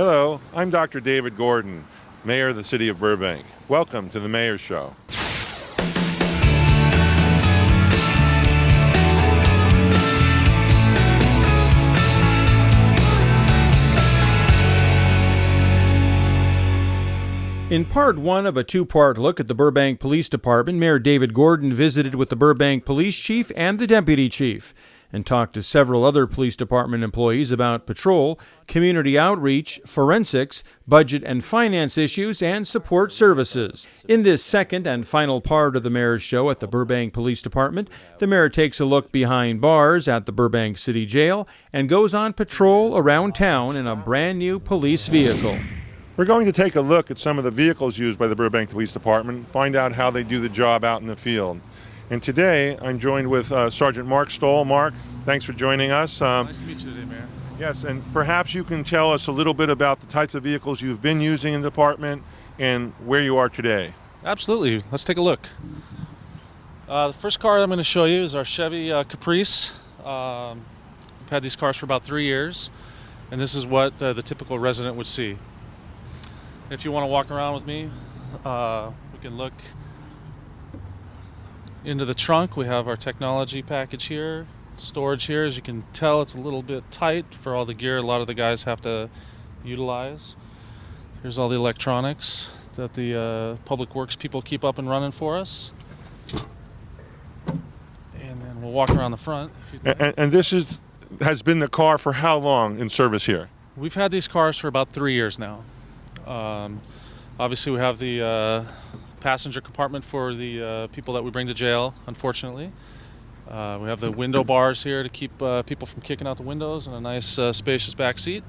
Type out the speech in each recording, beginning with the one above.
Hello, I'm Dr. David Gordon, Mayor of the City of Burbank. Welcome to the Mayor's Show. In part one of a two-part look at the Burbank Police Department, Mayor David Gordon visited with the Burbank Police Chief and the Deputy Chief and talked to several other police department employees about patrol, community outreach, forensics, budget and finance issues, and support services. In this second and final part of the Mayor's Show at the Burbank Police Department, the Mayor takes a look behind bars at the Burbank City Jail and goes on patrol around town in a brand new police vehicle. We're going to take a look at some of the vehicles used by the Burbank Police Department, find out how they do the job out in the field. And today, I'm joined with Sergeant Mark Stoll. Mark, thanks for joining us. Nice to meet you today, Mayor. Yes, and perhaps you can tell us a little bit about the types of vehicles you've been using in the department and where you are today. Absolutely. Let's take a look. The first car I'm going to show you is our Chevy Caprice. We've had these cars for about 3 years, and this is what the typical resident would see. If you want to walk around with me, we can look into the trunk. We have our technology package here, storage here. As you can tell, it's a little bit tight for all the gear a lot of the guys have to utilize. Here's all the electronics that the public works people keep up and running for us. And then we'll walk around the front. And this has been the car for how long in service here? We've had these cars for about 3 years now. Obviously, we have the passenger compartment for the people that we bring to jail, unfortunately. We have the window bars here to keep people from kicking out the windows, and a nice spacious back seat.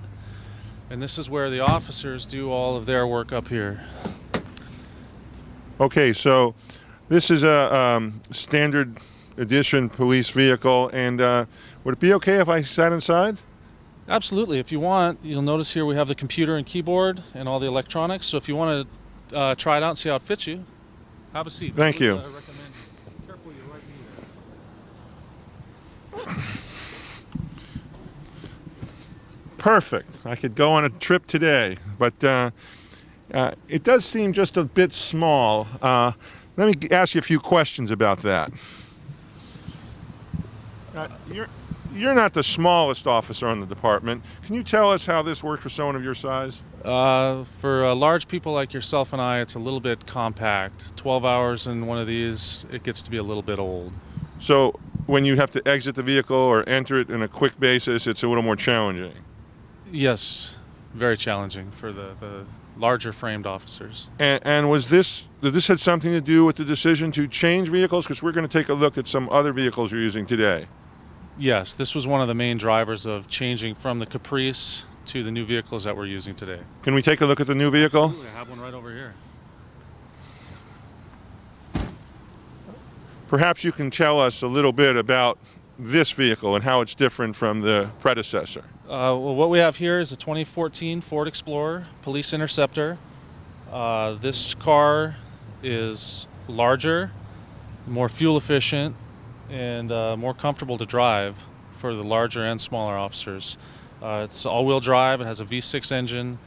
And this is where the officers do all of their work up here. Okay, so this is a standard edition police vehicle, and would it be okay if I sat inside? Absolutely. If you want, you'll notice here we have the computer and keyboard and all the electronics. So if you want to try it out and see how it fits you, have a seat. Thank you. I recommend careful your right knee there. Perfect. I could go on a trip today, but it does seem just a bit small. Let me ask you a few questions about that. You're not the smallest officer on the department. Can you tell us how this works for someone of your size? For large people like yourself and I, it's a little bit compact. 12 hours in one of these, it gets to be a little bit old. So when you have to exit the vehicle or enter it in a quick basis, it's a little more challenging. Yes, very challenging for the larger framed officers. And did this have something to do with the decision to change vehicles? Because we're going to take a look at some other vehicles you're using today. Yes, this was one of the main drivers of changing from the Caprice to the new vehicles that we're using today. Can we take a look at the new vehicle? Absolutely. I have one right over here. Perhaps you can tell us a little bit about this vehicle and how it's different from the predecessor. Well, what we have here is a 2014 Ford Explorer Police Interceptor. This car is larger, more fuel efficient, and more comfortable to drive for the larger and smaller officers. It's all-wheel drive. It has a V6 engine,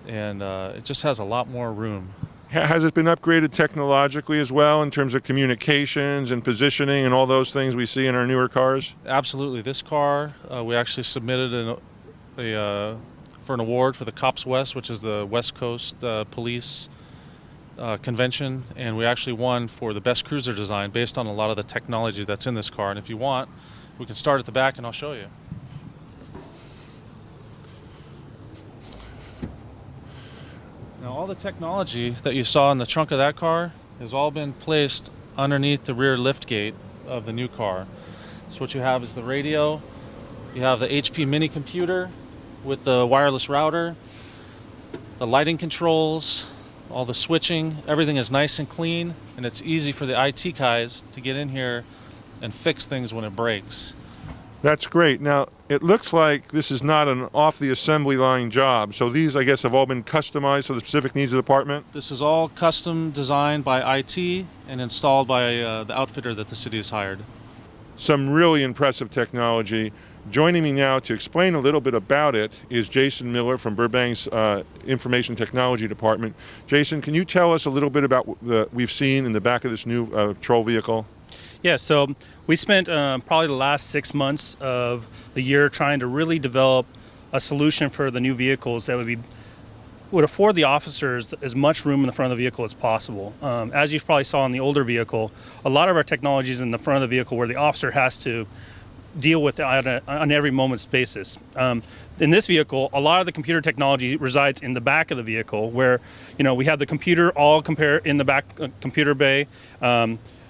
and it just has a lot more room. Has it been upgraded technologically as well in terms of communications and positioning and all those things we see in our newer cars? Absolutely. This car, we actually submitted for an award for the Cops West, which is the West Coast Police convention, and we actually won for the best cruiser design based on a lot of the technology that's in this car. And if you want, we can start at the back and I'll show you. Now, all the technology that you saw in the trunk of that car has all been placed underneath the rear lift gate of the new car. So what you have is the radio, you have the HP mini computer with the wireless router, the lighting controls, all the switching. Everything is nice and clean, and it's easy for the IT guys to get in here and fix things when it breaks. That's great. Now, it looks like this is not an off-the-assembly line job, so these, I guess, have all been customized for the specific needs of the department? This is all custom designed by IT and installed by the outfitter that the city has hired. Some really impressive technology. Joining me now to explain a little bit about it is Jason Miller from Burbank's Information Technology Department. Jason, can you tell us a little bit about what we've seen in the back of this new patrol vehicle? Yeah, so we spent probably the last 6 months of the year trying to really develop a solution for the new vehicles that would afford the officers as much room in the front of the vehicle as possible. As you probably saw in the older vehicle, a lot of our technology is in the front of the vehicle where the officer has to deal with it on every moment's basis. In this vehicle, a lot of the computer technology resides in the back of the vehicle, where we have the computer in the back computer bay,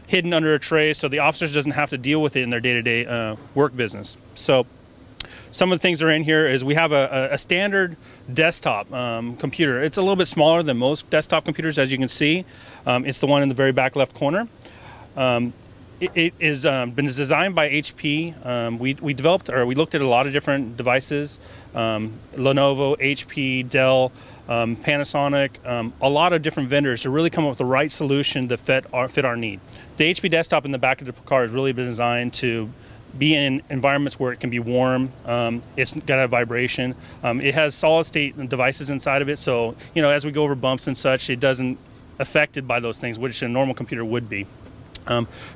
hidden under a tray, so the officers doesn't have to deal with it in their day-to-day work business. So some of the things that are in here is we have a standard desktop computer. It's a little bit smaller than most desktop computers, as you can see. It's the one in the very back left corner. It is been designed by HP. We looked at a lot of different devices, Lenovo, HP, Dell, Panasonic, a lot of different vendors to really come up with the right solution to fit our need. The HP desktop in the back of the car has really been designed to be in environments where it can be warm. It's got a vibration. It has solid state devices inside of it, so as we go over bumps and such, it doesn't affected by those things, which a normal computer would be.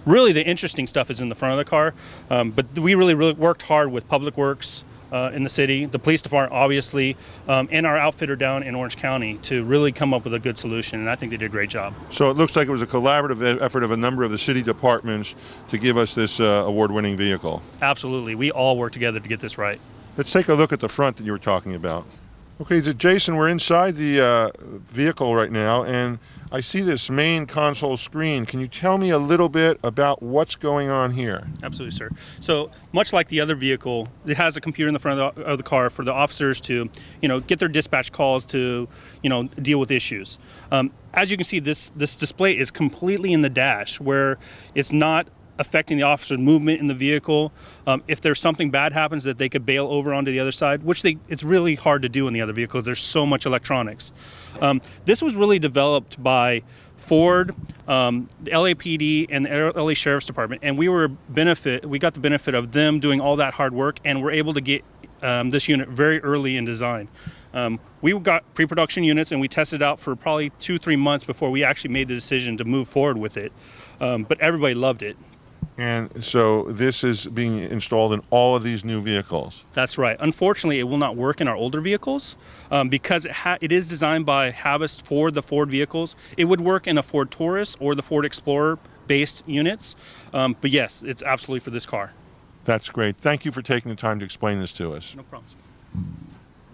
Really, the interesting stuff is in the front of the car, but we really worked hard with Public Works in the city, the police department, obviously, and our outfitter down in Orange County to really come up with a good solution, and I think they did a great job. So it looks like it was a collaborative effort of a number of the city departments to give us this award-winning vehicle. Absolutely. We all worked together to get this right. Let's take a look at the front that you were talking about. Okay, so Jason, we're inside the vehicle right now, and I see this main console screen. Can you tell me a little bit about what's going on here? Absolutely, sir. So much like the other vehicle, it has a computer in the front of the car for the officers to, get their dispatch calls to, deal with issues. As you can see, this display is completely in the dash, where it's not affecting the officer's movement in the vehicle. If there's something bad happens, that they could bail over onto the other side, which it's really hard to do in the other vehicles. There's so much electronics. This was really developed by Ford, the LAPD, and the LA Sheriff's Department, and we got the benefit of them doing all that hard work, and we're able to get this unit very early in design. We got pre-production units, and we tested out for probably 2-3 months before we actually made the decision to move forward with it. But everybody loved it. And so this is being installed in all of these new vehicles. That's right. Unfortunately, it will not work in our older vehicles because it is designed by Havas for the Ford vehicles. It would work in a Ford Taurus or the Ford Explorer-based units. But yes, it's absolutely for this car. That's great. Thank you for taking the time to explain this to us. No problem.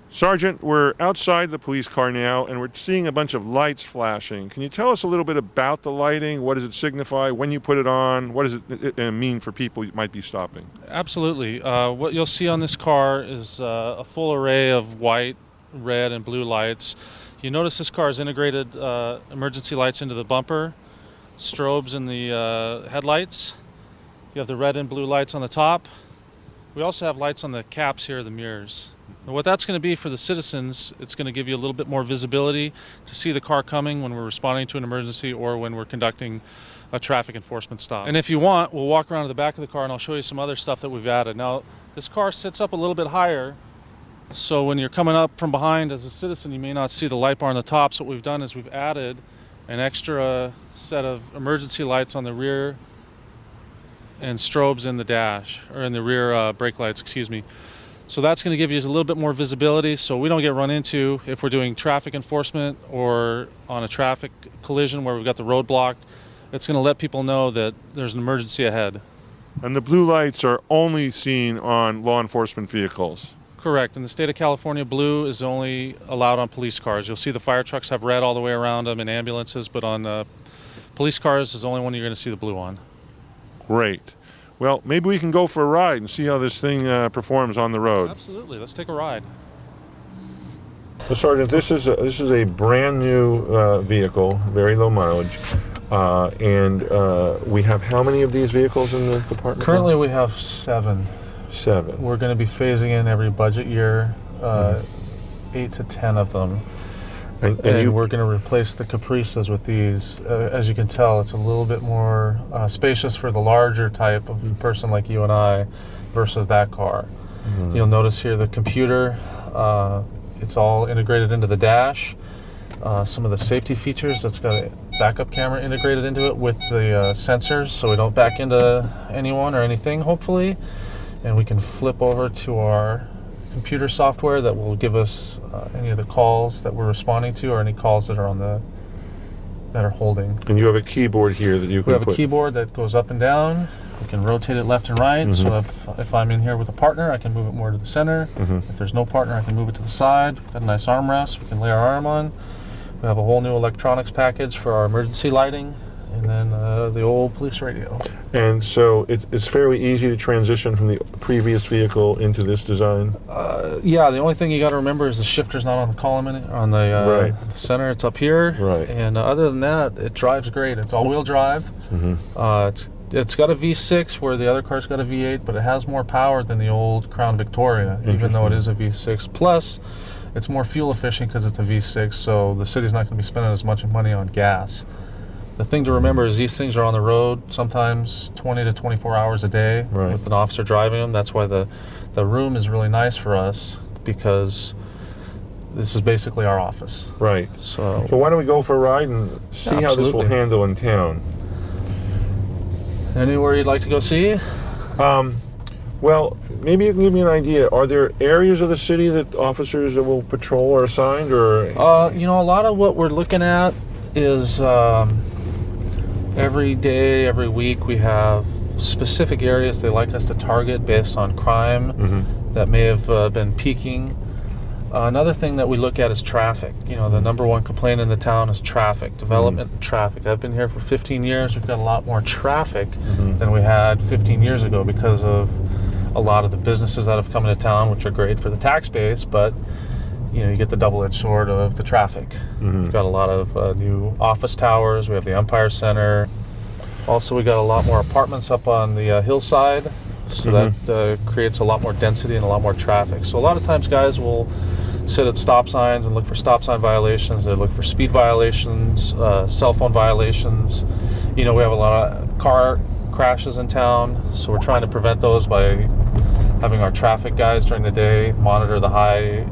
Sergeant, we're outside the police car now, and we're seeing a bunch of lights flashing. Can you tell us a little bit about the lighting? What does it signify? When you put it on? What does it mean for people who might be stopping? Absolutely. What you'll see on this car is a full array of white, red, and blue lights. You notice this car has integrated emergency lights into the bumper, strobes in the headlights. You have the red and blue lights on the top. We also have lights on the caps here of the mirrors. And what that's going to be for the citizens, it's going to give you a little bit more visibility to see the car coming when we're responding to an emergency or when we're conducting a traffic enforcement stop. And if you want, we'll walk around to the back of the car and I'll show you some other stuff that we've added. Now, this car sits up a little bit higher, so when you're coming up from behind as a citizen, you may not see the light bar on the top. So what we've done is we've added an extra set of emergency lights on the rear and strobes in the dash, or in the rear brake lights, excuse me. So that's going to give you a little bit more visibility so we don't get run into if we're doing traffic enforcement or on a traffic collision where we've got the road blocked. It's going to let people know that there's an emergency ahead. And the blue lights are only seen on law enforcement vehicles. Correct. In the state of California, blue is only allowed on police cars. You'll see the fire trucks have red all the way around them and ambulances, but on police cars is the only one you're going to see the blue on. Great. Well, maybe we can go for a ride and see how this thing performs on the road. Absolutely. Let's take a ride. So, Sergeant, this is a brand new vehicle, very low mileage, and we have how many of these vehicles in the department? Currently, we have 7. 7. We're going to be phasing in every budget year, 8 to 10 of them. And we're going to replace the Caprices with these. As you can tell, it's a little bit more spacious for the larger type of person like you and I versus that car. You'll notice here the computer, it's all integrated into the dash. Some of the safety features, it's got a backup camera integrated into it with the sensors, so we don't back into anyone or anything, hopefully. And we can flip over to our computer software that will give us any of the calls that we're responding to, or any calls that are holding. And you have a keyboard here that you can We have a keyboard that goes up and down. We can rotate it left and right. So if I'm in here with a partner, I can move it more to the center. If there's no partner, I can move it to the side. Got a nice armrest we can lay our arm on. We have a whole new electronics package for our emergency lighting, and then the old police radio. And so it's fairly easy to transition from the previous vehicle into this design? Yeah, the only thing you got to remember is the shifter's not on the column on the center. It's up here. Right. And other than that, it drives great. It's all-wheel drive. It's got a V6 where the other car's got a V8, but it has more power than the old Crown Victoria, even though it is a V6. Plus, it's more fuel efficient because it's a V6, so the city's not going to be spending as much money on gas. The thing to remember is these things are on the road sometimes 20 to 24 hours a day with an officer driving them. That's why the room is really nice for us, because this is basically our office. Right. So why don't we go for a ride and see how this will handle in town? Anywhere you'd like to go see? Well, maybe you can give me an idea. Are there areas of the city that officers that will patrol are assigned, or? You know, a lot of what we're looking at is every day, every week, we have specific areas they like us to target based on crime that may have been peaking. Another thing that we look at is traffic. You know, the number one complaint in the town is traffic, development and traffic. I've been here for 15 years. We've got a lot more traffic than we had 15 years ago because of a lot of the businesses that have come into town, which are great for the tax base, but you know, you get the double-edged sword of the traffic. We've got a lot of new office towers. We have the Empire Center. Also, we got a lot more apartments up on the hillside, so that creates a lot more density and a lot more traffic. So a lot of times guys will sit at stop signs and look for stop sign violations. They look for speed violations, cell phone violations. You know, we have a lot of car crashes in town, so we're trying to prevent those by having our traffic guys during the day monitor the high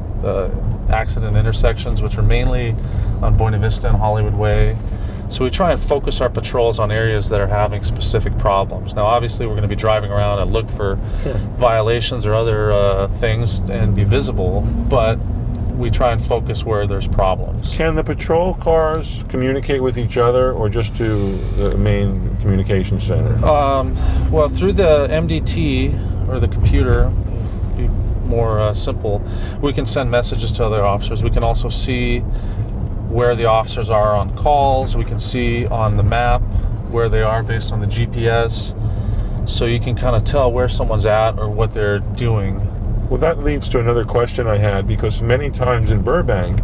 accident intersections, which are mainly on Buena Vista and Hollywood Way. So we try and focus our patrols on areas that are having specific problems. Now, obviously, we're going to be driving around and look for violations or other things and be visible, but we try and focus where there's problems. Can the patrol cars communicate with each other, or just to the main communication center? Well, through the MDT or the computer, be more simple, we can send messages to other officers. We can also see where the officers are on calls. We can see on the map where they are based on the GPS, so you can kind of tell where someone's at or what they're doing. Well, that leads to another question I had, because many times in Burbank,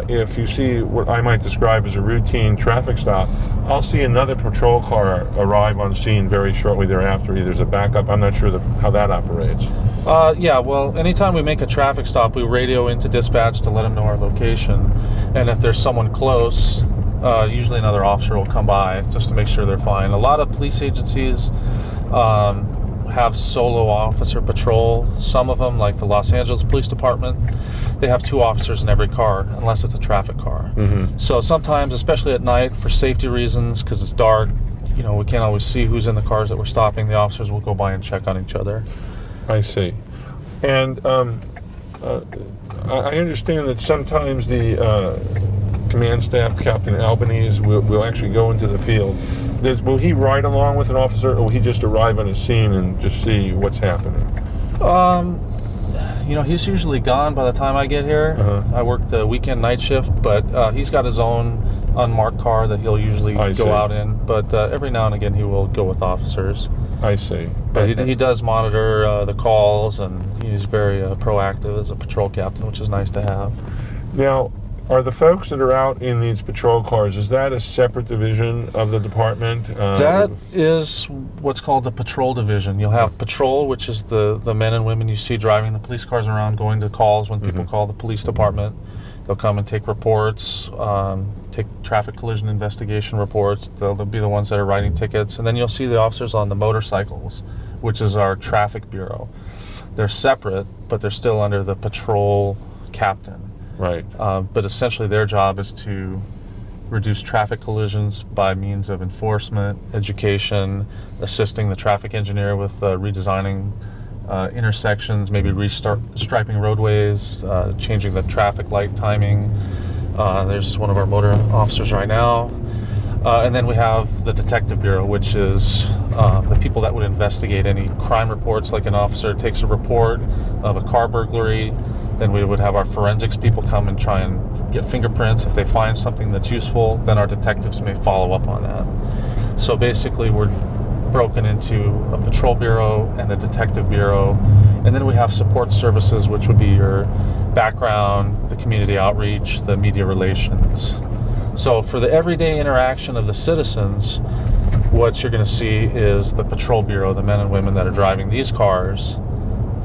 if you see what I might describe as a routine traffic stop, I'll see another patrol car arrive on scene very shortly thereafter. Either there's a backup. I'm not sure how that operates. Yeah, well, anytime we make a traffic stop, we radio into dispatch to let them know our location. And if there's someone close, usually another officer will come by just to make sure they're fine. A lot of police agencies have solo officer patrol. Some of them, like the Los Angeles Police Department, they have 2 officers in every car, unless it's a traffic car. So sometimes, especially at night, for safety reasons, because it's dark, you know, we can't always see who's in the cars that we're stopping. The officers will go by and check on each other. I see. And I understand that sometimes the command staff, Captain Albanese, will actually go into the field. Will he ride along with an officer, or will he just arrive on a scene and just see what's happening? You know, he's usually gone by the time I get here. I work the weekend night shift, but he's got his own unmarked car that he'll usually go out in. But every now and again, he will go with officers. I see. But he does monitor the calls, and he's very proactive as a patrol captain, which is nice to have. Now, are the folks that are out in these patrol cars, is that a separate division of the department? That is what's called the patrol division. You'll have patrol, which is the men and women you see driving the police cars around, going to calls when people call the police department. They'll come and take reports, take traffic collision investigation reports. They'll be the ones that are writing tickets. And then you'll see the officers on the motorcycles, which is our traffic bureau. They're separate, but they're still under the patrol captain. Right. But essentially their job is to reduce traffic collisions by means of enforcement, education, assisting the traffic engineer with redesigning intersections, maybe striping roadways, changing the traffic light timing. There's one of our motor officers right now. And then we have the Detective Bureau, which is the people that would investigate any crime reports. Like an officer takes a report of a car burglary, then we would have our forensics people come and try and get fingerprints. If they find something that's useful, then our detectives may follow up on that. So basically we're broken into a patrol bureau and a detective bureau, and then we have support services, which would be your background, the community outreach, the media relations. So for the everyday interaction of the citizens, what you're going to see is the patrol bureau, the men and women that are driving these cars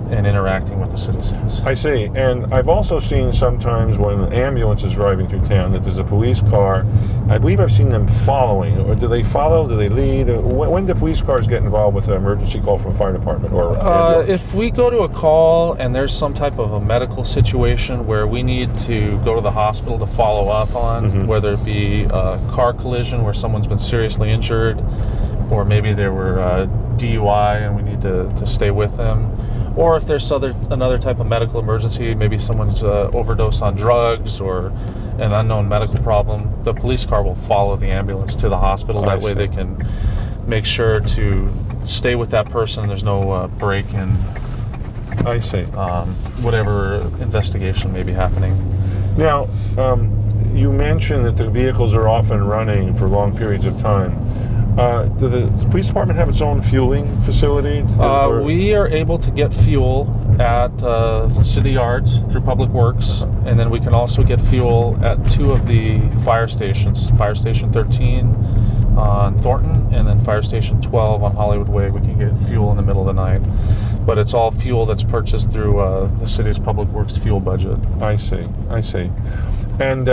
and interacting with the citizens. I see. And I've also seen sometimes when an ambulance is driving through town that there's a police car. I believe I've seen them following. Or do they follow? Do they lead? When do police cars get involved with an emergency call from a fire department or ambulance? If we go to a call and there's some type of a medical situation where we need to go to the hospital to follow up on, whether it be a car collision where someone's been seriously injured, or maybe they were DUI and we need to stay with them, or if there's another type of medical emergency, maybe someone's overdosed on drugs or an unknown medical problem, the police car will follow the ambulance to the hospital. That way they can make sure to stay with that person. There's no break in I see. Whatever investigation may be happening. Now, you mentioned that the vehicles are often running for long periods of time. Do the police department have its own fueling facility? We are able to get fuel at city yards through Public Works, and then we can also get fuel at two of the fire stations, Fire Station 13 on Thornton, and then Fire Station 12 on Hollywood Way. We can get fuel in the middle of the night, but it's all fuel that's purchased through the city's Public Works fuel budget. I see. And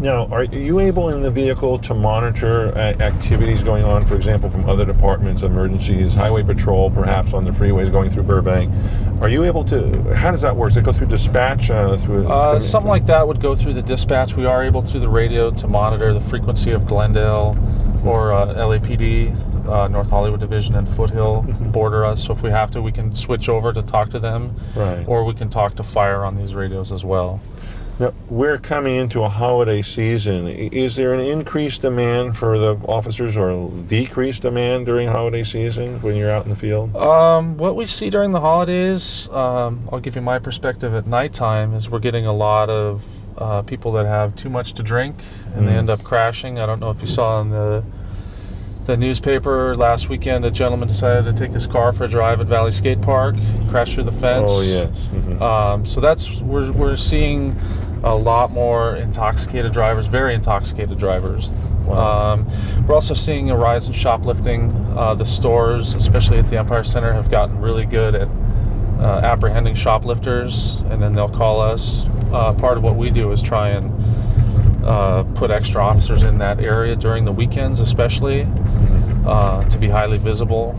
now, are you able in the vehicle to monitor activities going on, for example, from other departments, emergencies, highway patrol, perhaps on the freeways going through Burbank? Are you able to, how does that work? Does it go through dispatch? Something like that would go through the dispatch. We are able through the radio to monitor the frequency of Glendale or LAPD, North Hollywood Division and Foothill border us. So if we have to, we can switch over to talk to them, right, or we can talk to fire on these radios as well. Now, we're coming into a holiday season. Is there an increased demand for the officers or decreased demand during holiday season when you're out in the field? What we see during the holidays, I'll give you my perspective at nighttime, is we're getting a lot of people that have too much to drink and they end up crashing. I don't know if you saw in the newspaper last weekend, a gentleman decided to take his car for a drive at Valley Skate Park, crashed through the fence. Oh, yes. So we're seeing a lot more intoxicated drivers, very intoxicated drivers. Wow. We're also seeing a rise in shoplifting. The stores, especially at the Empire Center, have gotten really good at apprehending shoplifters, and then they'll call us. Part of what we do is try and put extra officers in that area during the weekends, especially, to be highly visible.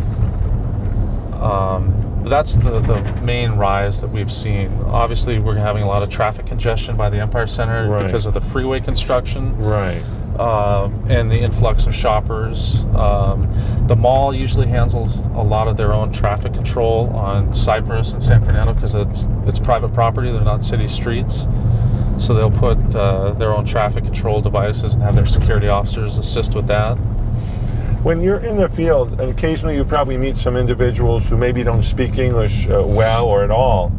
But that's the main rise that we've seen. Obviously, we're having a lot of traffic congestion by the Empire Center because of the freeway construction, and the influx of shoppers. The mall usually handles a lot of their own traffic control on Cypress and San Fernando because it's private property. They're not city streets. So they'll put their own traffic control devices and have their security officers assist with that. When you're in the field, and occasionally you probably meet some individuals who maybe don't speak English well or at all.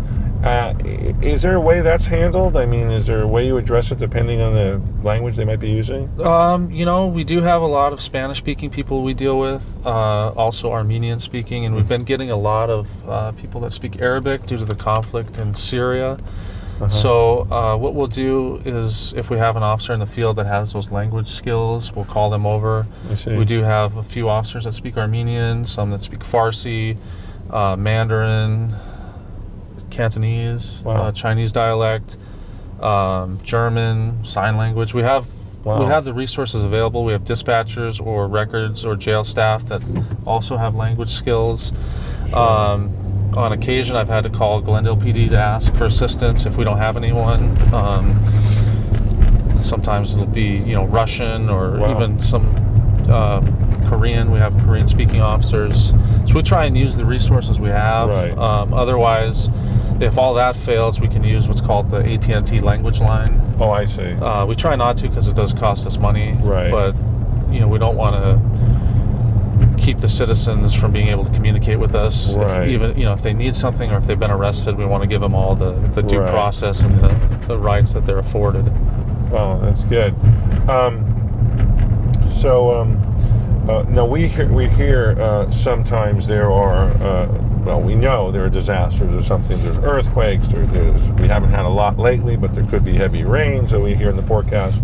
Is there a way that's handled? I mean, is there a way you address it depending on the language they might be using? We do have a lot of Spanish-speaking people we deal with, also Armenian-speaking, and we've been getting a lot of people that speak Arabic due to the conflict in Syria. So what we'll do is, if we have an officer in the field that has those language skills, we'll call them over. We do have a few officers that speak Armenian, some that speak Farsi, Mandarin, Cantonese, Chinese dialect, German, sign language. We have the resources available. We have dispatchers or records or jail staff that also have language skills. On occasion, I've had to call Glendale PD to ask for assistance if we don't have anyone. Sometimes it'll be, Russian or even some Korean. We have Korean-speaking officers. So we try and use the resources we have. Right. Otherwise, if all that fails, we can use what's called the AT&T language line. Oh, I see. We try not to because it does cost us money. Right. But, we don't want to keep the citizens from being able to communicate with us. Right. If they need something or if they've been arrested, we want to give them all the due Right. process and the rights that they're afforded. Oh, that's good. Now we hear sometimes there are, we know there are disasters or something. There's earthquakes. We haven't had a lot lately, but there could be heavy rain, so we hear in the forecast.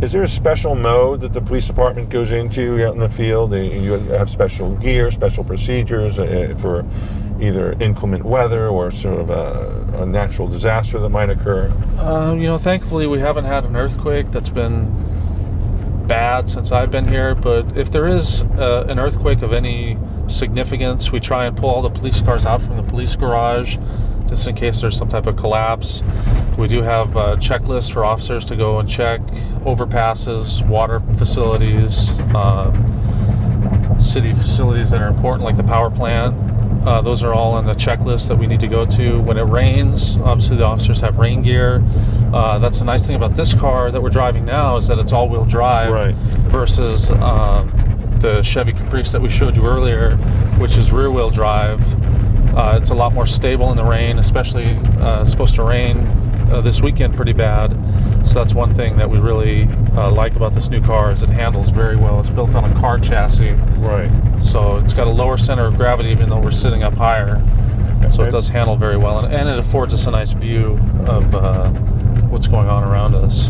Is there a special mode that the police department goes into out in the field? You have special gear, special procedures for either inclement weather or sort of a natural disaster that might occur? Thankfully we haven't had an earthquake that's been bad since I've been here, but if there is an earthquake of any significance, we try and pull all the police cars out from the police garage just in case there's some type of collapse. We do have checklists for officers to go and check overpasses, water facilities, city facilities that are important like the power plant. Those are all on the checklist that we need to go to. When it rains, obviously the officers have rain gear. That's the nice thing about this car that we're driving now is that it's all-wheel drive. Right. Versus the Chevy Caprice that we showed you earlier, which is rear-wheel drive. It's a lot more stable in the rain, especially it's supposed to rain this weekend pretty bad. So that's one thing that we really like about this new car is it handles very well. It's built on a car chassis. Right. So it's got a lower center of gravity even though we're sitting up higher. So it does handle very well. And it affords us a nice view of what's going on around us.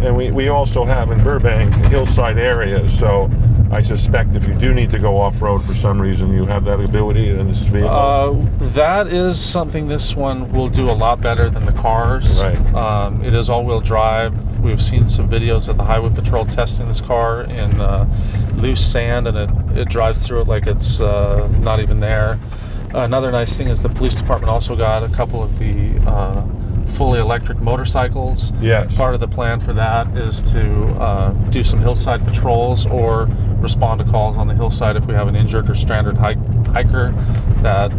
And we also have in Burbank hillside areas, so I suspect if you do need to go off-road for some reason, you have that ability in this vehicle? That is something this one will do a lot better than the cars. Right. It is all-wheel drive. We've seen some videos of the Highway Patrol testing this car in loose sand, and it drives through it like it's not even there. Another nice thing is the police department also got a couple of the fully electric motorcycles. Yes. Part of the plan for that is to do some hillside patrols or respond to calls on the hillside if we have an injured or stranded hiker that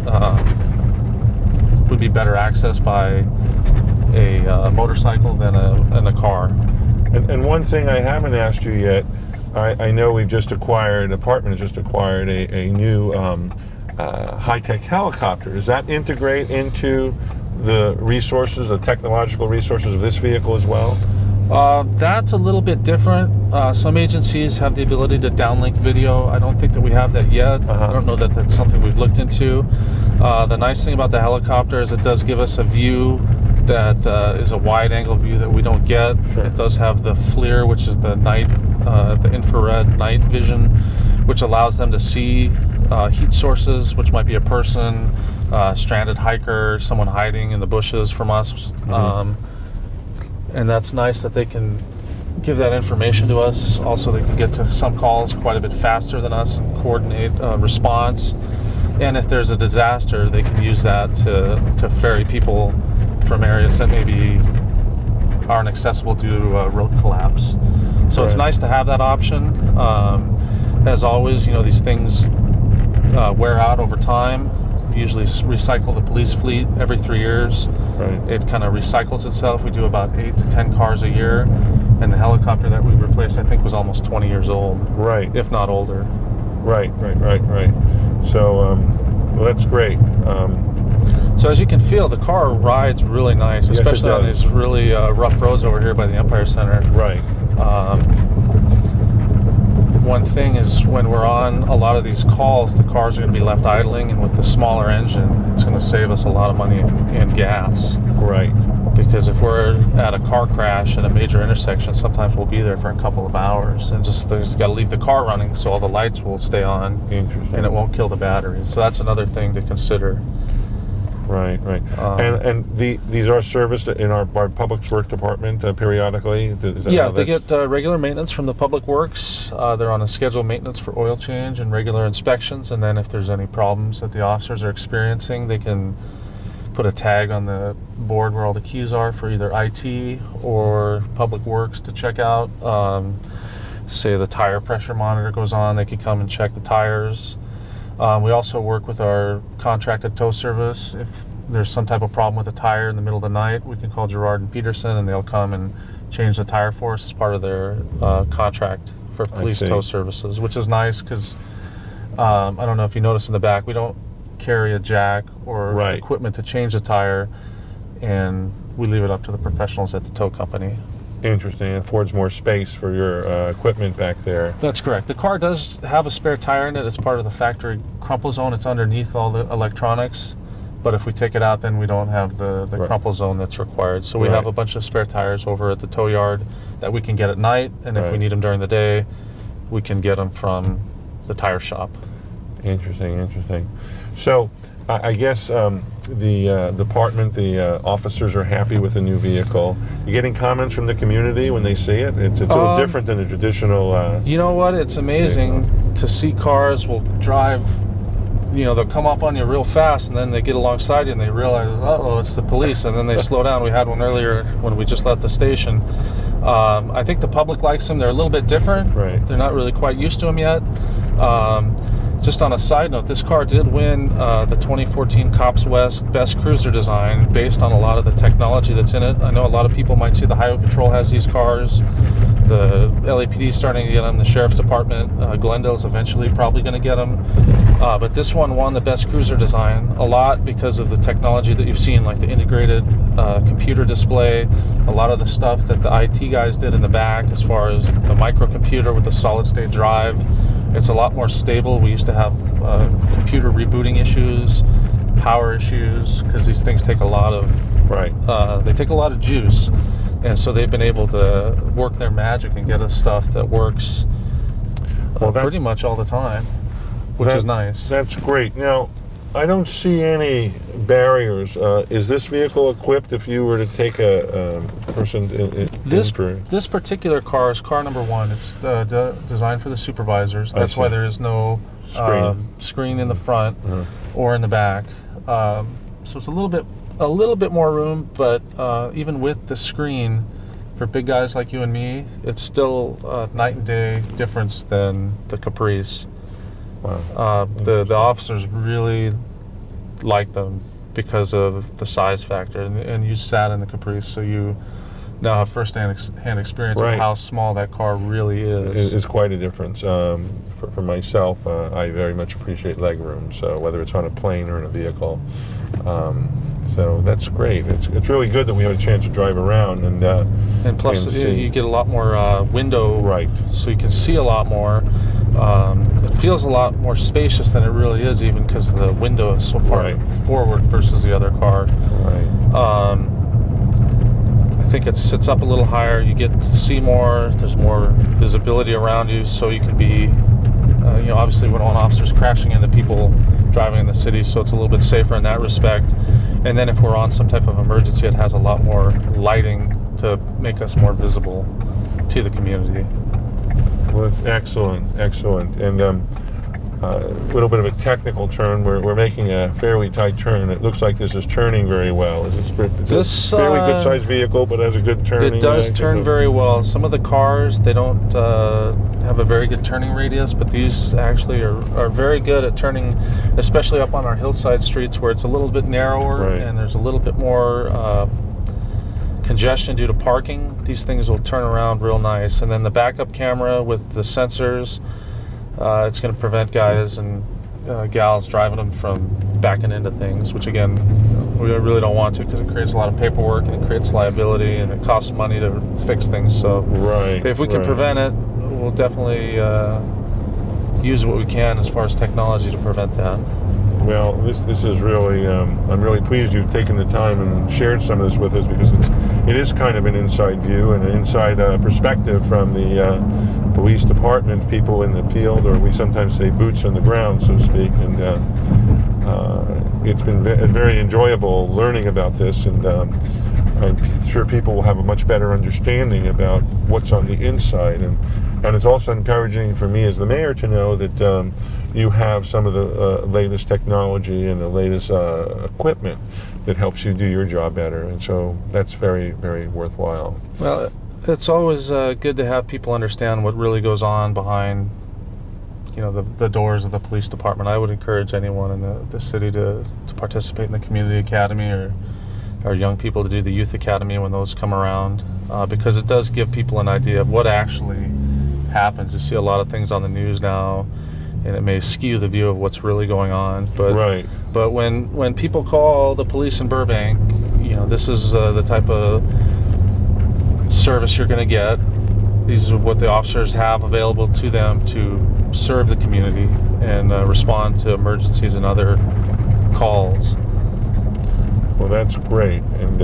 would be better accessed by a motorcycle than a car. And one thing I haven't asked you yet, I know the department has just acquired a new high-tech helicopter. Does that integrate into the resources, the technological resources of this vehicle as well? That's a little bit different. Some agencies have the ability to downlink video. I don't think that we have that yet. I don't know that that's something we've looked into. The nice thing about the helicopter is it does give us a view that is a wide-angle view that we don't get. Sure. It does have the FLIR, which is the infrared night vision, which allows them to see heat sources, which might be a person, stranded hiker, someone hiding in the bushes from us. And that's nice that they can give that information to us. Also, they can get to some calls quite a bit faster than us and coordinate response. And if there's a disaster, they can use that to ferry people from areas that maybe aren't accessible due to a road collapse. So it's nice to have that option. As always, these things wear out over time. We usually recycle the police fleet every 3 years. Right. It kind of recycles itself. We do about 8 to 10 cars a year, and the helicopter that we replaced, I think, was almost 20 years old. Right. If not older. Right. So, well, that's great. So as you can feel, the car rides really nice, Yes, it especially on does. these really rough roads over here by the Empire Center. Right. One thing is when we're on a lot of these calls, the cars are going to be left idling, and with the smaller engine, it's going to save us a lot of money in gas. Right. Because if we're at a car crash in a major intersection, sometimes we'll be there for a couple of hours, and just got to leave the car running so all the lights will stay on, Interesting. and it won't kill the battery. So that's another thing to consider. Right. These are serviced in our Public Works Department periodically? Is that Yeah, how they that's- get regular maintenance from the Public Works. They're on a scheduled maintenance for oil change and regular inspections, and then if there's any problems that the officers are experiencing, they can put a tag on the board where all the keys are for either IT or Public Works to check out. Say the tire pressure monitor goes on, they can come and check the tires. We also work with our contracted tow service. If there's some type of problem with a tire in the middle of the night, we can call Gerard and Peterson, and they'll come and change the tire for us as part of their contract for police see. tow services, which is nice because I don't know if you noticed in the back, we don't carry a jack or Right. equipment to change the tire, and we leave it up to the professionals at the tow company. Interesting. It affords more space for your equipment back there. That's correct. The car does have a spare tire in it. It's part of the factory crumple zone. It's underneath all the electronics. But if we take it out, then we don't have the Right. crumple zone that's required. So we Right. have a bunch of spare tires over at the tow yard that we can get at night. And if we Right. need them during the day, we can get them from the tire shop. Interesting. So, I guess the department, the officers are happy with the new vehicle. You getting comments from the community when they see it? It's a little different than the traditional. You know what? It's amazing to see cars will drive, they'll come up on you real fast, and then they get alongside you and they realize, uh-oh, it's the police, and then they slow down. We had one earlier when we just left the station. I think the public likes them. They're a little bit different. Right. They're not really quite used to them yet. Just on a side note, this car did win the 2014 Cops West Best Cruiser Design based on a lot of the technology that's in it. I know a lot of people might see the Highway Patrol has these cars. The LAPD is starting to get them. The Sheriff's Department, Glendale's eventually probably going to get them. But this one won the Best Cruiser Design a lot because of the technology that you've seen, like the integrated computer display, a lot of the stuff that the IT guys did in the back as far as the microcomputer with the solid-state drive. It's a lot more stable. We used to have computer rebooting issues, power issues, because these things take a lot of they take a lot of juice, and so they've been able to work their magic and get us stuff that works pretty much all the time, which is nice. That's great. Now, I don't see any barriers. Is this vehicle equipped if you were to take a person in for... This particular car is car number 1. It's designed for the supervisors. That's why there is no screen in the front or in the back. So it's a little bit more room, but even with the screen, for big guys like you and me, it's still a night and day difference than the Caprice. Wow. The officers really like them because of the size factor, and you sat in the Caprice, so you now have first-hand experience of how small that car really is. It's quite a difference. For myself, I very much appreciate leg room, so whether it's on a plane or in a vehicle. So that's great. It's really good that we have a chance to drive around and plus you get a lot more window, so you can see a lot more. It feels a lot more spacious than it really is, even because the window is so far forward versus the other car. I think it sits up a little higher. You get to see more. There's more visibility around you, so you can be, obviously we don't want officers crashing into people driving in the city, so it's a little bit safer in that respect. And then if we're on some type of emergency, it has a lot more lighting to make us more visible to the community. Well, that's excellent. And a little bit of a technical turn. We're making a fairly tight turn. It looks like this is turning very well. It's a fairly good-sized vehicle, but has a good turning. It does turn very well. Some of the cars, they don't have a very good turning radius, but these actually are very good at turning, especially up on our hillside streets where it's a little bit narrower and there's a little bit more congestion due to parking. These things will turn around real nice. And then the backup camera with the sensors, it's going to prevent guys and gals driving them from backing into things, which again, we really don't want to, because it creates a lot of paperwork and it creates liability and it costs money to fix things. So if we can prevent it, we'll definitely use what we can as far as technology to prevent that. Well, this is really, I'm really pleased you've taken the time and shared some of this with us, because it is kind of an inside view and an inside perspective from the police department, people in the field, or we sometimes say boots on the ground, so to speak. And It's been very enjoyable learning about this, and I'm sure people will have a much better understanding about what's on the inside. And it's also encouraging for me as the mayor to know that you have some of the latest technology and the latest equipment that helps you do your job better. And so that's very, very worthwhile. Well, it's always good to have people understand what really goes on behind, the doors of the police department. I would encourage anyone in the city to participate in the community academy or young people to do the youth academy when those come around, because it does give people an idea of what actually happens. You see a lot of things on the news now, and it may skew the view of what's really going on. But Right. But when people call the police in Burbank, this is the type of service you're going to get. These are what the officers have available to them to serve the community and respond to emergencies and other calls. Well, that's great. And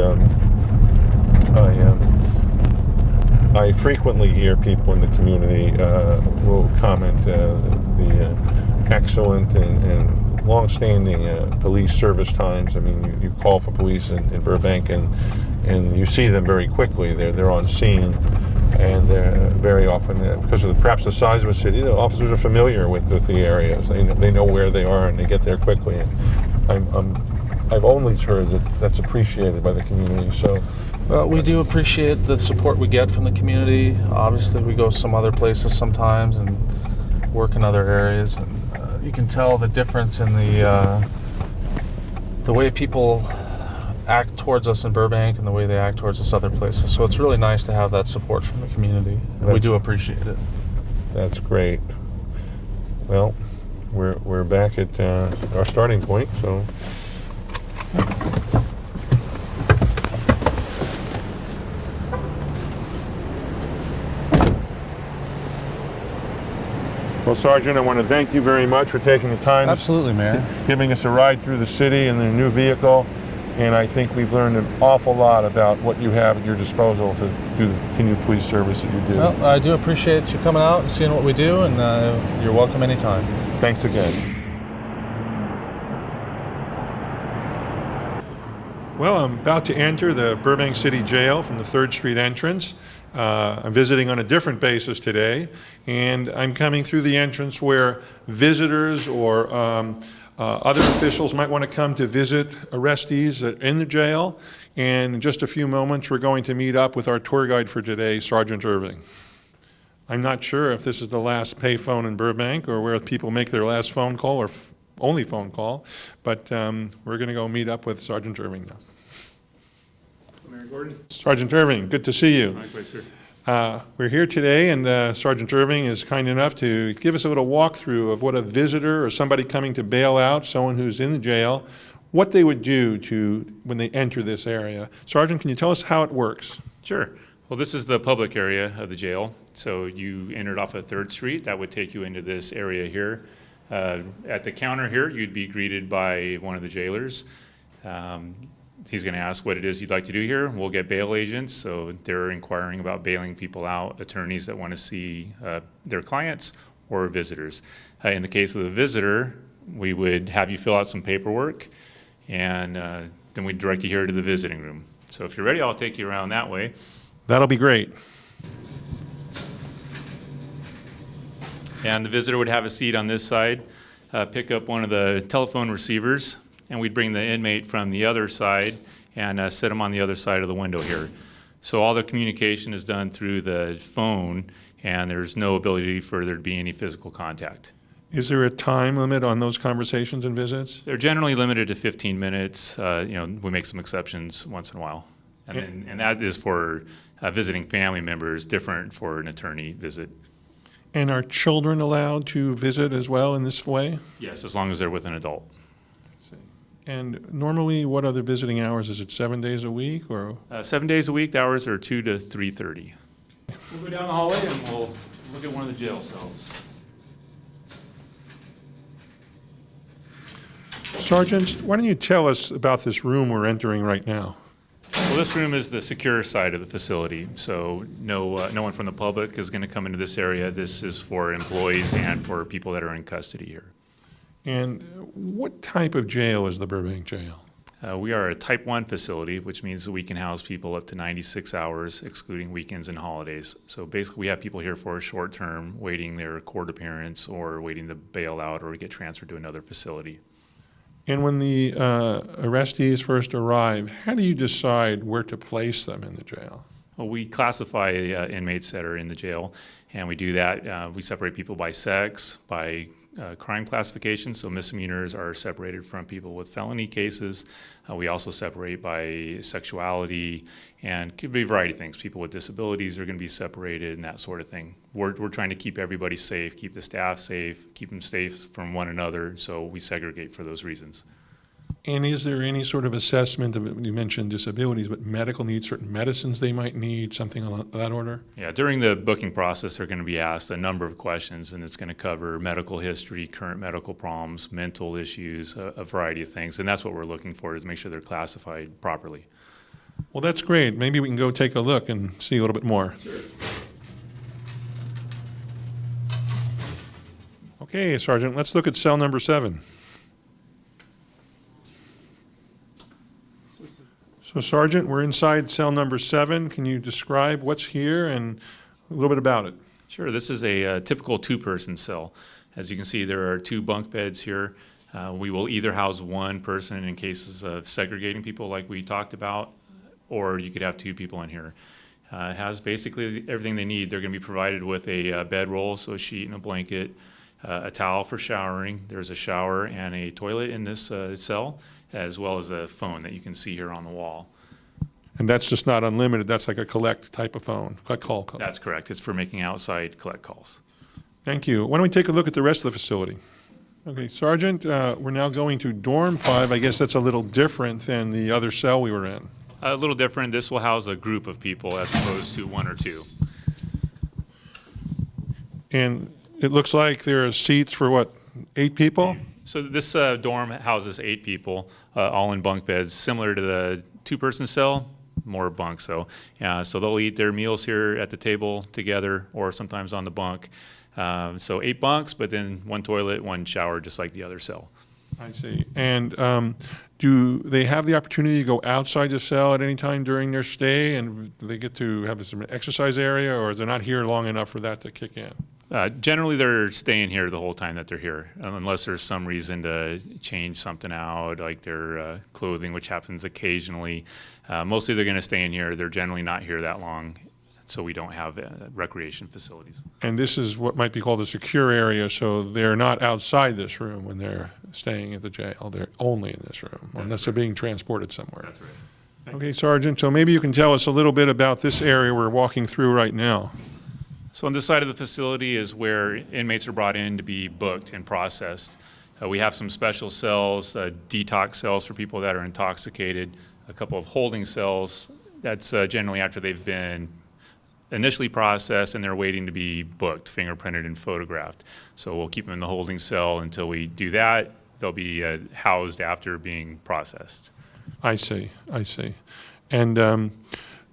I frequently hear people in the community will comment the excellent and long-standing police service times. I mean, you call for police in Burbank, and you see them very quickly. They're on scene, and they're very often, because of perhaps the size of a city, the officers are familiar with the areas. They know where they are, and they get there quickly. And I've always heard that that's appreciated by the community. So. Well, we do appreciate the support we get from the community. Obviously, we go some other places sometimes and work in other areas, and you can tell the difference in the way people act towards us in Burbank and the way they act towards us other places. So it's really nice to have that support from the community, and we do appreciate it. That's great. Well, we're back at our starting point, so. Well, Sergeant, I want to thank you very much for taking the time. Absolutely, Mayor. Giving us a ride through the city in the new vehicle. And I think we've learned an awful lot about what you have at your disposal to do the continued police service that you do. Well, I do appreciate you coming out and seeing what we do, and you're welcome anytime. Thanks again. Well, I'm about to enter the Burbank City Jail from the 3rd Street entrance. I'm visiting on a different basis today, and I'm coming through the entrance where visitors or other officials might want to come to visit arrestees that are in the jail. And in just a few moments, we're going to meet up with our tour guide for today, Sergeant Irving. I'm not sure if this is the last payphone in Burbank or where people make their last phone call or only phone call, but we're going to go meet up with Sergeant Irving now. Mayor Gordon. Sergeant Irving, good to see you. Likewise, sir. We're here today, and Sergeant Irving is kind enough to give us a little walkthrough of what a visitor or somebody coming to bail out someone who's in the jail, what they would do when they enter this area. Sergeant, can you tell us how it works? Sure. Well, this is the public area of the jail. So you entered off of 3rd Street. That would take you into this area here. At the counter here, you'd be greeted by one of the jailers. He's going to ask what it is you'd like to do here. We'll get bail agents, so they're inquiring about bailing people out, attorneys that want to see their clients, or visitors. In the case of the visitor, we would have you fill out some paperwork, and then we'd direct you here to the visiting room. So if you're ready, I'll take you around that way. That'll be great. And the visitor would have a seat on this side, pick up one of the telephone receivers, and we'd bring the inmate from the other side and sit them on the other side of the window here. So all the communication is done through the phone, and there's no ability for there to be any physical contact. Is there a time limit on those conversations and visits? They're generally limited to 15 minutes. We make some exceptions once in a while. And that is for visiting family members, different for an attorney visit. And are children allowed to visit as well in this way? Yes, as long as they're with an adult. And normally, what are the visiting hours? Is it 7 days a week, or? 7 days a week, the hours are 2 to 3:30. We'll go down the hallway and we'll look at one of the jail cells. Sergeant, why don't you tell us about this room we're entering right now? Well, this room is the secure side of the facility, so no one from the public is going to come into this area. This is for employees and for people that are in custody here. And what type of jail is the Burbank Jail? We are a Type 1 facility, which means that we can house people up to 96 hours, excluding weekends and holidays. So basically, we have people here for a short term, waiting their court appearance or waiting to bail out or get transferred to another facility. And when the arrestees first arrive, how do you decide where to place them in the jail? Well, we classify inmates that are in the jail, and we do that. We separate people by sex, by crime classification, so misdemeanors are separated from people with felony cases. We also separate by sexuality, and could be a variety of things. People with disabilities are going to be separated and that sort of thing. We're trying to keep everybody safe, keep the staff safe, keep them safe from one another, so we segregate for those reasons. And is there any sort of assessment of, you mentioned disabilities, but medical needs, certain medicines they might need, something of that order? Yeah, during the booking process, they're going to be asked a number of questions, and it's going to cover medical history, current medical problems, mental issues, a variety of things. And that's what we're looking for, is to make sure they're classified properly. Well, that's great. Maybe we can go take a look and see a little bit more. Sure. Okay, Sergeant, let's look at cell number 7. So, Sergeant, we're inside cell number 7. Can you describe what's here and a little bit about it? Sure. This is a typical two-person cell. As you can see, there are 2 bunk beds here. We will either house one person in cases of segregating people like we talked about, or you could have 2 people in here. It has basically everything they need. They're going to be provided with a bedroll, so a sheet and a blanket, a towel for showering. There's a shower and a toilet in this cell, as well as a phone that you can see here on the wall. And that's just not unlimited. That's like a collect type of phone, collect call. That's correct. It's for making outside collect calls. Thank you. Why don't we take a look at the rest of the facility? Okay, Sergeant, we're now going to dorm 5. I guess that's a little different than the other cell we were in. A little different. This will house a group of people as opposed to 1 or 2. And it looks like there are seats for what, 8 people? So this dorm houses 8 people, all in bunk beds, similar to the 2-person cell, more bunks though. So they'll eat their meals here at the table together, or sometimes on the bunk. So 8 bunks, but then 1 toilet, 1 shower, just like the other cell. I see. And do they have the opportunity to go outside the cell at any time during their stay? And do they get to have some exercise area, or they're not here long enough for that to kick in? Generally, they're staying here the whole time that they're here, unless there's some reason to change something out, like their clothing, which happens occasionally. Mostly they're going to stay in here. They're generally not here that long, so we don't have recreation facilities. And this is what might be called a secure area, so they're not outside this room when they're staying at the jail. They're only in this room, unless they're being transported somewhere. That's right. Okay, Sergeant, so maybe you can tell us a little bit about this area we're walking through right now. So on this side of the facility is where inmates are brought in to be booked and processed. We have some special cells, detox cells for people that are intoxicated, a couple of holding cells. That's generally after they've been initially processed and they're waiting to be booked, fingerprinted, and photographed. So we'll keep them in the holding cell until we do that. They'll be housed after being processed. I see. And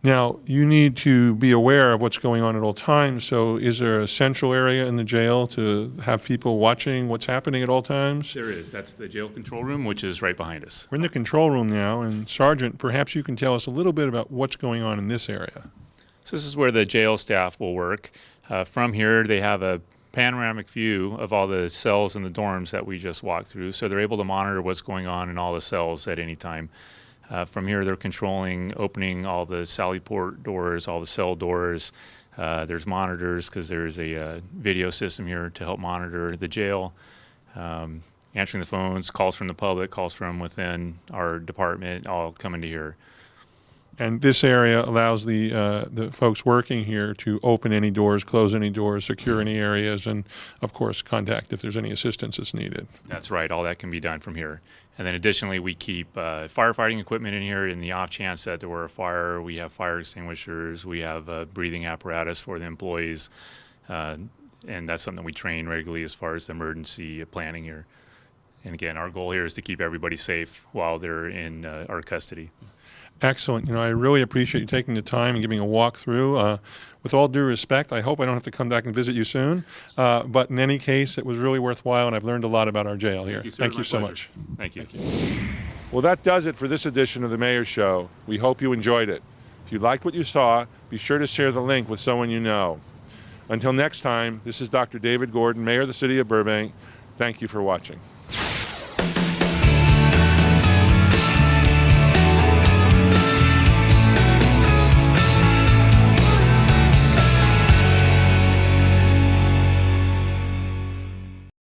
now, you need to be aware of what's going on at all times, so is there a central area in the jail to have people watching what's happening at all times? There is. That's the jail control room, which is right behind us. We're in the control room now, and Sergeant, perhaps you can tell us a little bit about what's going on in this area. So this is where the jail staff will work. From here, they have a panoramic view of all the cells in the dorms that we just walked through, so they're able to monitor what's going on in all the cells at any time. From here, they're controlling opening all the sally port doors, all the cell doors. There's monitors because there's a video system here to help monitor the jail. Answering the phones, calls from the public, calls from within our department, all come into here. And this area allows the folks working here to open any doors, close any doors, secure any areas, and, of course, contact if there's any assistance that's needed. That's right. All that can be done from here. And then additionally, we keep firefighting equipment in here in the off chance that there were a fire. We have fire extinguishers. We have breathing apparatus for the employees. And that's something we train regularly as far as the emergency planning here. And again, our goal here is to keep everybody safe while they're in our custody. Excellent. You know, I really appreciate you taking the time and giving a walkthrough. With all due respect, I hope I don't have to come back and visit you soon. But in any case, it was really worthwhile, and I've learned a lot about our jail here. Thank you, sir. Thank My you so pleasure. much. Thank you. Well, that does it for this edition of the Mayor's Show. We hope you enjoyed it. If you liked what you saw, be sure to share the link with someone you know. Until next time, this is Dr. David Gordon, Mayor of the City of Burbank. Thank you for watching.